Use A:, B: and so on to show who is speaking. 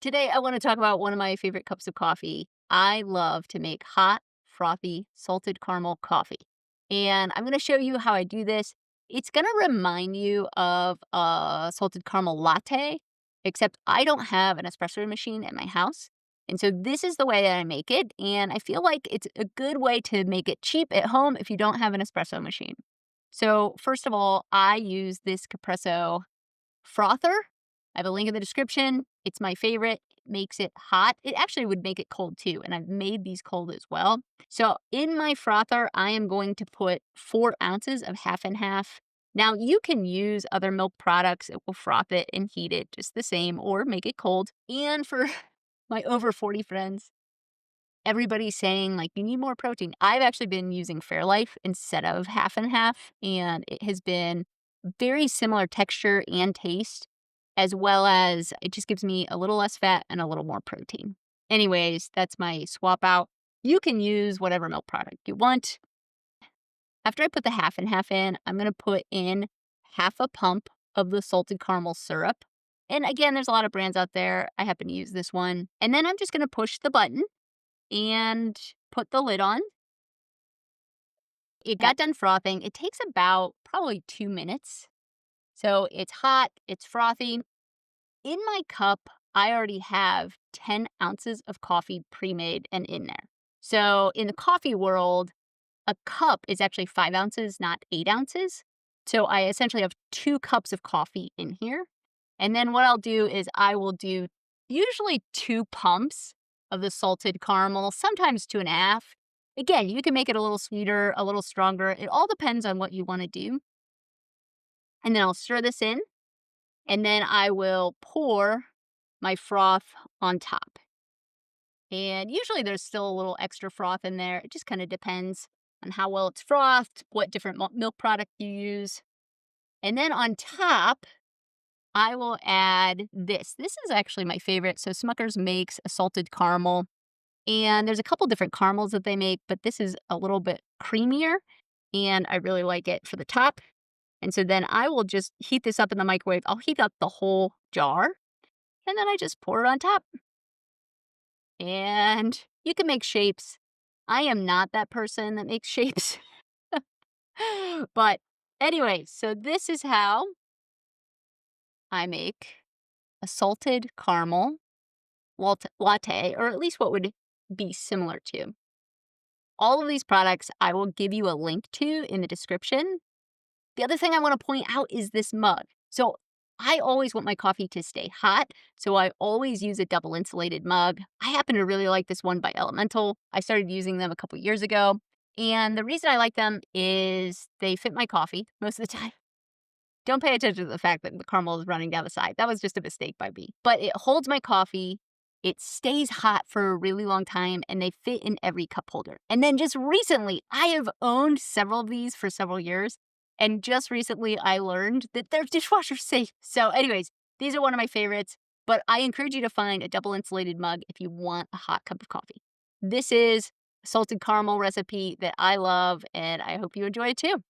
A: Today, I want to talk about one of my favorite cups of coffee. I love to make hot, frothy, salted caramel coffee. And I'm going to show you how I do this. It's going to remind you of a salted caramel latte, except I don't have an espresso machine at my house. And so this is the way that I make it. And I feel like it's a good way to make it cheap at home if you don't have an espresso machine. So, first of all, I use this Espresso frother. I have a link in the description. It's my favorite. It makes it hot. It actually would make it cold too. And I've made these cold as well. So in my frother, I am going to put 4 ounces of half and half. Now you can use other milk products. It will froth it and heat it just the same or make it cold. And for my over 40 friends, everybody's saying like you need more protein. I've actually been using Fairlife instead of half and half. And it has been very similar texture and taste, as well as it just gives me a little less fat and a little more protein. Anyways, that's my swap out. You can use whatever milk product you want. After I put the half and half in, I'm going to put in half a pump of the salted caramel syrup. And again, there's a lot of brands out there. I happen to use this one. And then I'm just going to push the button and put the lid on. It got done frothing. It takes about probably 2 minutes. So it's hot, it's frothy. In my cup, I already have 10 ounces of coffee pre-made and in there. So in the coffee world, a cup is actually 5 ounces, not 8 ounces. So I essentially have 2 cups of coffee in here. And then what I'll do is I will do usually 2 pumps of the salted caramel, sometimes 2.5. Again, you can make it a little sweeter, a little stronger. It all depends on what you want to do. And then I'll stir this in. And then I will pour my froth on top. And usually there's still a little extra froth in there. It just kind of depends on how well it's frothed, what different milk product you use. And then on top, I will add this. This is actually my favorite. So Smucker's makes a salted caramel. And there's a couple different caramels that they make, but this is a little bit creamier. And I really like it for the top. And so then I will just heat this up in the microwave. I'll heat up the whole jar, and then I just pour it on top. And you can make shapes. I am not that person that makes shapes. But anyway, so this is how I make a salted caramel latte, or at least what would be similar to. All of these products I will give you a link to in the description. The other thing I want to point out is this mug. So I always want my coffee to stay hot, so I always use a double insulated mug. I happen to really like this one by Elemental. I started using them a couple years ago, and the reason I like them is they fit my coffee most of the time. Don't pay attention to the fact that the caramel is running down the side. That was just a mistake by me. But it holds my coffee. It stays hot for a really long time, and they fit in every cup holder. And then just recently, I have owned several of these for several years. And just recently, I learned that they're dishwasher safe. So anyways, these are one of my favorites. But I encourage you to find a double insulated mug if you want a hot cup of coffee. This is a salted caramel recipe that I love, and I hope you enjoy it too.